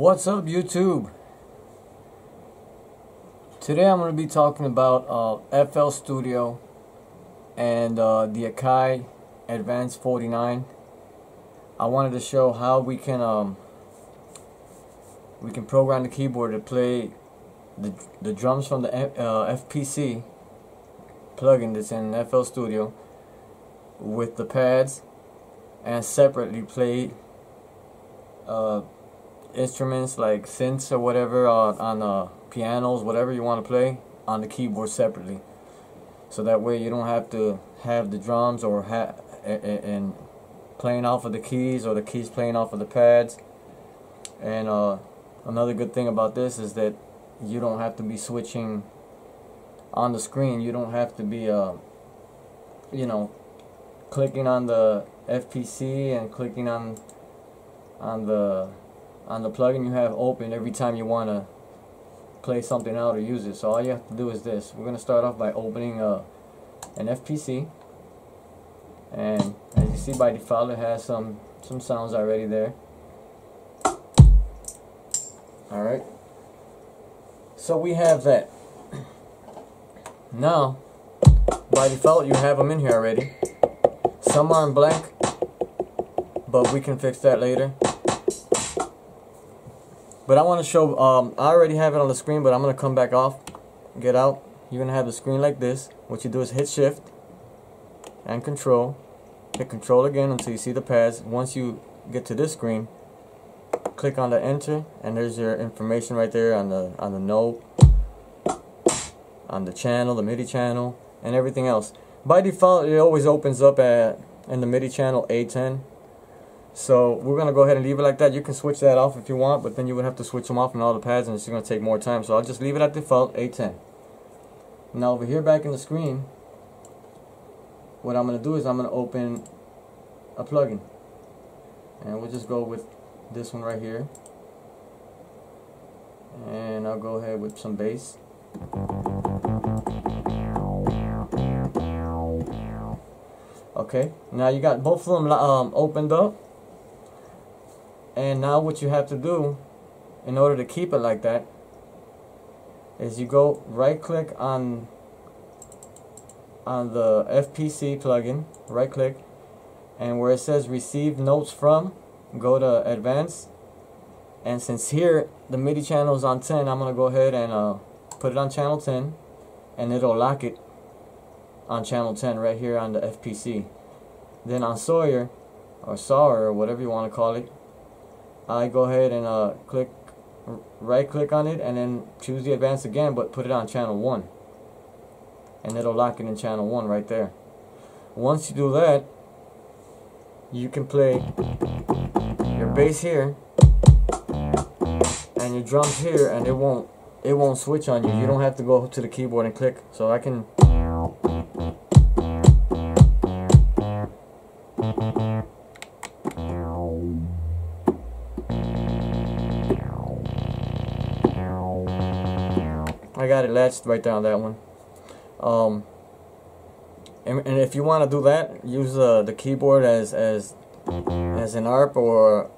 What's up, YouTube? Today I'm going to be talking about FL Studio and the AKAI Advanced 49. I wanted to show how we can program the keyboard to play the drums from the FPC plugin that's in FL Studio with the pads, and separately play instruments like synths or whatever on pianos, whatever you want to play on the keyboard separately. So that way you don't have to have the drums or and playing off of the keys, or the keys playing off of the pads. And another good thing about this is that you don't have to be switching on the screen. You don't have to be clicking on the FPC and clicking on the plugin you have open every time you want to play something out or use it. So all you have to do is this. We're going to start off by opening an FPC, and as you see, by default it has some sounds already there. Alright, so we have that. Now by default you have them in here already. Some are in blank, but we can fix that later. But I want to show, I already have it on the screen, but I'm going to come back off, get out. You're going to have the screen like this. What you do is hit shift and control. Hit control again until you see the pads. Once you get to this screen, click on the enter, and there's your information right there on the note, on the channel, the MIDI channel, and everything else. By default it always opens up in the MIDI channel A10. So we're going to go ahead and leave it like that. You can switch that off if you want, but then you would have to switch them off on all the pads, and it's going to take more time. So I'll just leave it at default, A10. Now over here back in the screen, what I'm going to do is I'm going to open a plugin. And we'll just go with this one right here. And I'll go ahead with some bass. Okay, now you got both of them opened up. And now what you have to do in order to keep it like that is you go right click on the FPC plugin, right click, and where it says receive notes from, go to advanced. And since here the MIDI channel is on 10, I'm going to go ahead and put it on channel 10, and it'll lock it on channel 10 right here on the FPC. Then on Sawyer or Sawyer or whatever you want to call it, I go ahead and right click on it and then choose the advanced again, but put it on channel 1, and it'll lock it in channel 1 right there. Once you do that, you can play your bass here and your drums here, and it won't switch on you. You don't have to go to the keyboard and click. So I can I got it latched right down that one. And if you want to do that, use the keyboard as an ARP or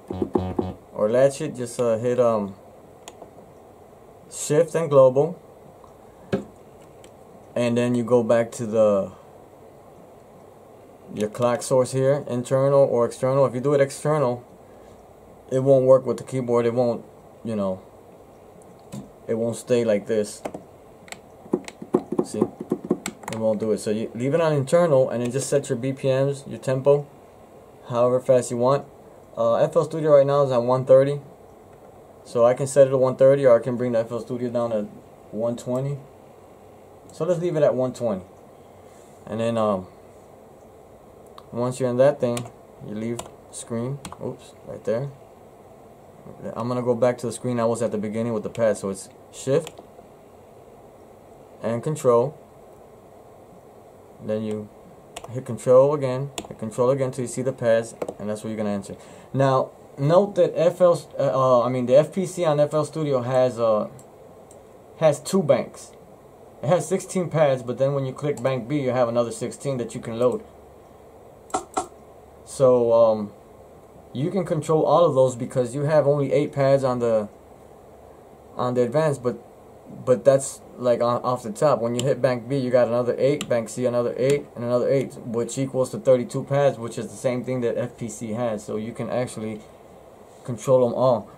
latch it. Just hit shift and global, and then you go back to your clock source here, internal or external. If you do it external, it won't work with the keyboard. It won't, it won't stay like this. See, it won't do it. So you leave it on internal, and then just set your BPMs, your tempo, however fast you want. FL Studio right now is at 130, so I can set it to 130, or I can bring the FL Studio down to 120. So let's leave it at 120, and then once you're in that thing, you leave screen. Oops, right there. I'm gonna go back to the screen I was at the beginning with the pad. So it's shift and control. Then you hit control again till you see the pads, and that's what you're gonna enter. Now note that the FPC on FL Studio has two banks. It has 16 pads, but then when you click bank B, you have another 16 that you can load. So you can control all of those because you have only 8 pads on the on the advanced, but that's like off the top. When you hit bank B, you got another 8, bank C another 8, and another 8, which equals to 32 pads, which is the same thing that FPC has. So you can actually control them all.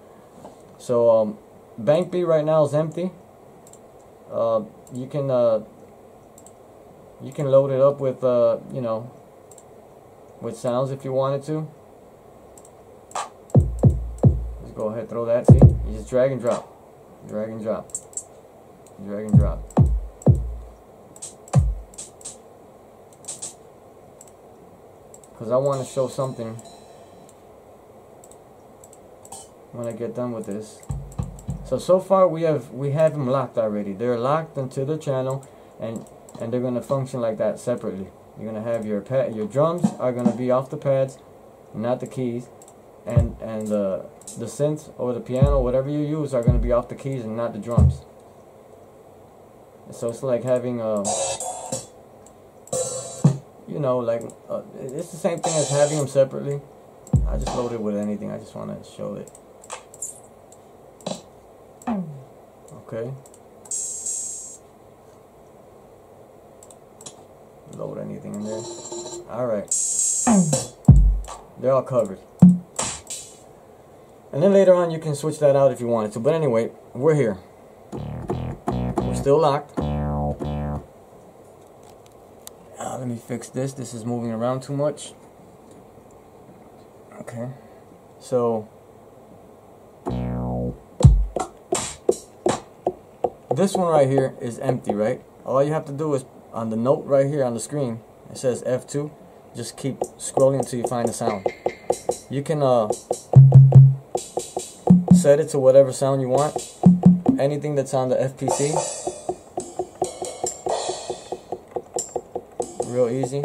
So bank B right now is empty. You can load it up with you know, with sounds if you wanted to. Just go ahead, throw that. See, you just drag and drop, drag and drop, drag and drop. Because I want to show something when I get done with this. So far we have them locked already. They're locked into the channel, and they're gonna function like that separately. You're gonna have your drums are gonna be off the pads, not the keys, and the synth or the piano, whatever you use, are gonna be off the keys and not the drums. So it's like having you know, like it's the same thing as having them separately. I just load it with anything. I just want to show it. Okay. Load anything in there. Alright. They're all covered. And then later on you can switch that out if you wanted to. But anyway, we're here. We're still locked. Let me fix this. This is moving around too much. Okay. So this one right here is empty, right? All you have to do is on the note right here on the screen, it says F2. Just keep scrolling until you find the sound. You can set it to whatever sound you want. Anything that's on the FPC. Real easy.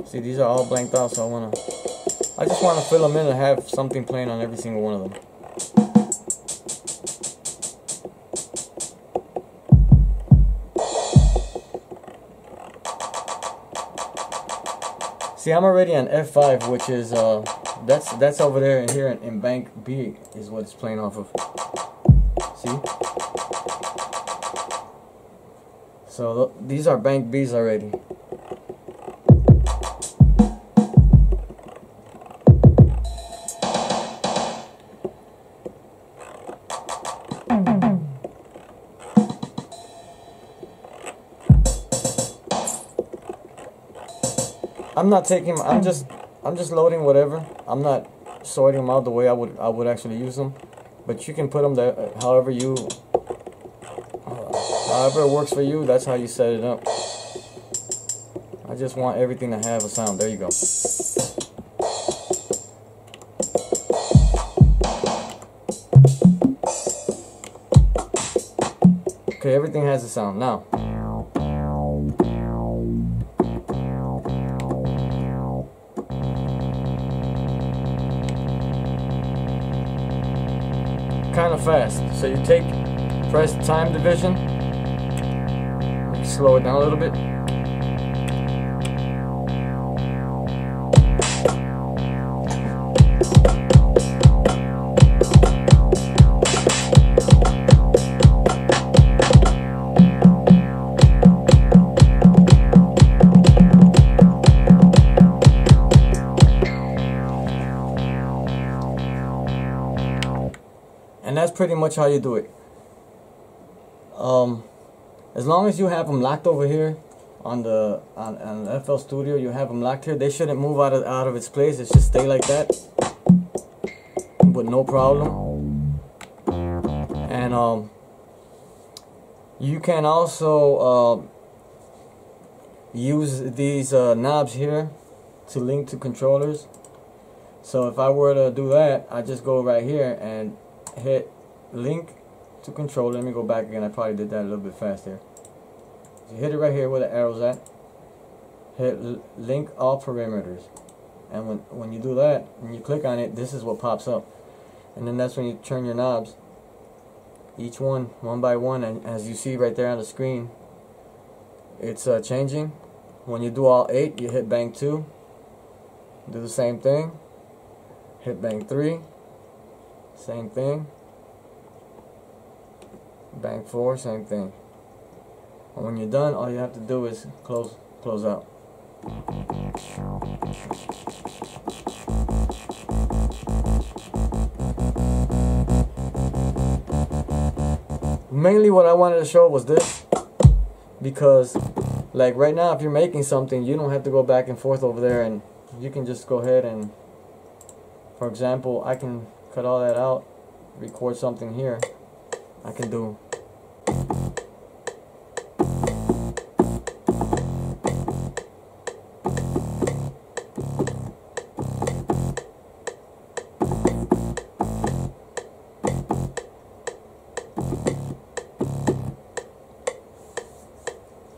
See, these are all blanked out, so I just want to fill them in and have something playing on every single one of them. See, I'm already on F5, which is that's over there, and here in bank B is what it's playing off of. See? So these are bank Bs already. I'm not taking. I'm just loading whatever. I'm not sorting them out the way I would actually use them. But you can put them there however it works for you. That's how you set it up. I just want everything to have a sound. There you go. Okay, everything has a sound now. Kind of fast. So you press time division, slow it down a little bit. And that's pretty much how you do it. As long as you have them locked over here on FL Studio, you have them locked here. They shouldn't move out of its place. It should stay like that, with no problem. And you can also use these knobs here to link to controllers. So if I were to do that, I just go right here and hit link to controller. Let me go back again. I probably did that a little bit faster. So hit it right here where the arrow's at. Hit link all parameters. And when you do that, when you click on it, this is what pops up. And then that's when you turn your knobs. each one by one, and as you see right there on the screen, it's changing. When you do all 8, you hit bang 2, do the same thing, hit bang 3, same thing, bang 4, same thing. And when you're done, all you have to do is close out. Mainly what I wanted to show was this, because like right now if you're making something, you don't have to go back and forth over there, and you can just go ahead and, for example, I can cut all that out, record something here. I can do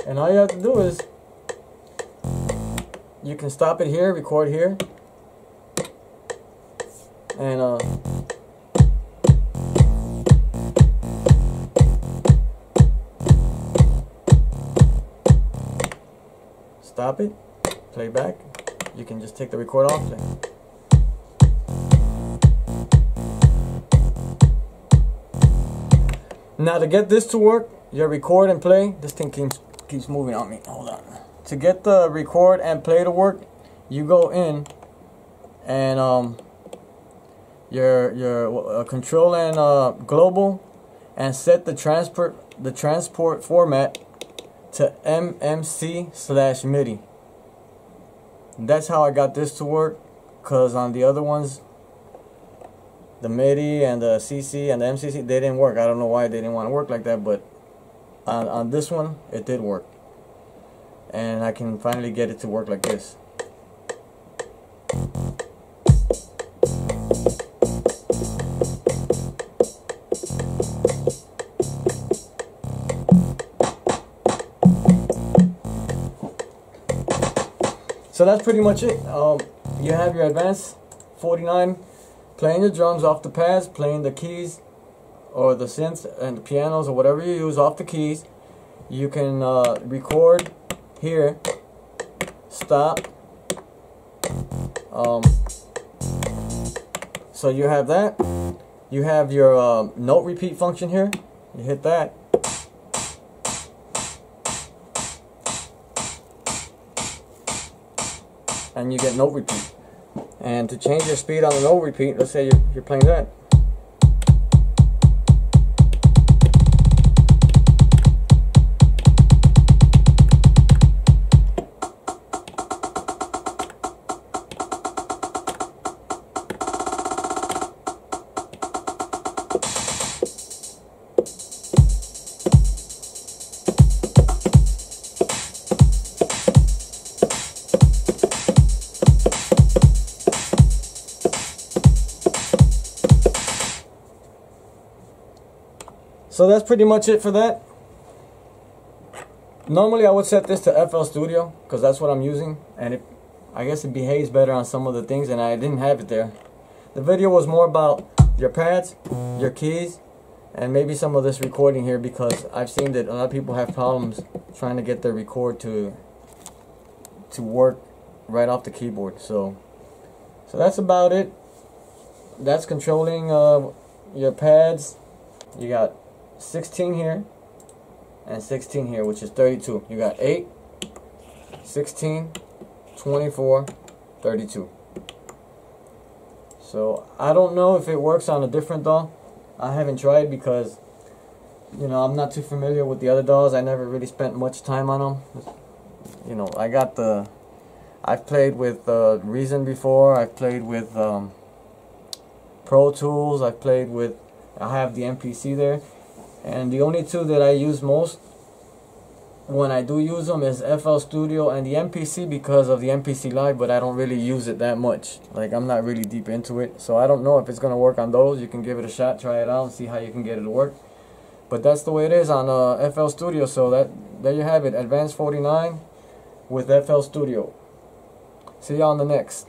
and all you have to do is you can stop it here, record here, and stop it, play back. You can just take the record off. Now to get this to work, you record and play. This thing keeps moving on me. Hold on. To get the record and play to work, you go in and your control and global, and set the transport format to MMC/MIDI. That's how I got this to work, because on the other ones, the MIDI and the CC and the MCC, they didn't work. I don't know why they didn't want to work like that, but on this one it did work, and I can finally get it to work like this. So that's pretty much it. You have your Advanced 49 playing the drums off the pads, playing the keys or the synths and the pianos or whatever you use off the keys. You can record here, stop. So you have that. You have your note repeat function here. You hit that. And you get note repeat. And to change your speed on the note repeat, let's say you're playing that. So that's pretty much it for that. Normally I would set this to FL Studio because that's what I'm using, and I guess it behaves better on some of the things, and I didn't have it there. The video was more about your pads, your keys, and maybe some of this recording here, because I've seen that a lot of people have problems trying to get their record to work right off the keyboard. So that's about it. That's controlling your pads. You got 16 here and 16 here, which is 32. You got 8, 16, 24, 32. So I don't know if it works on a different DAW. I haven't tried because, you know, I'm not too familiar with the other DAWs. I never really spent much time on them. You know, I've played with Reason before. I've played with Pro Tools. I have the MPC there. And the only two that I use most when I do use them is FL Studio and the MPC, because of the MPC Live, but I don't really use it that much. Like, I'm not really deep into it, so I don't know if it's going to work on those. You can give it a shot, try it out, and see how you can get it to work. But that's the way it is on FL Studio, so there you have it, Advanced 49 with FL Studio. See y'all on the next.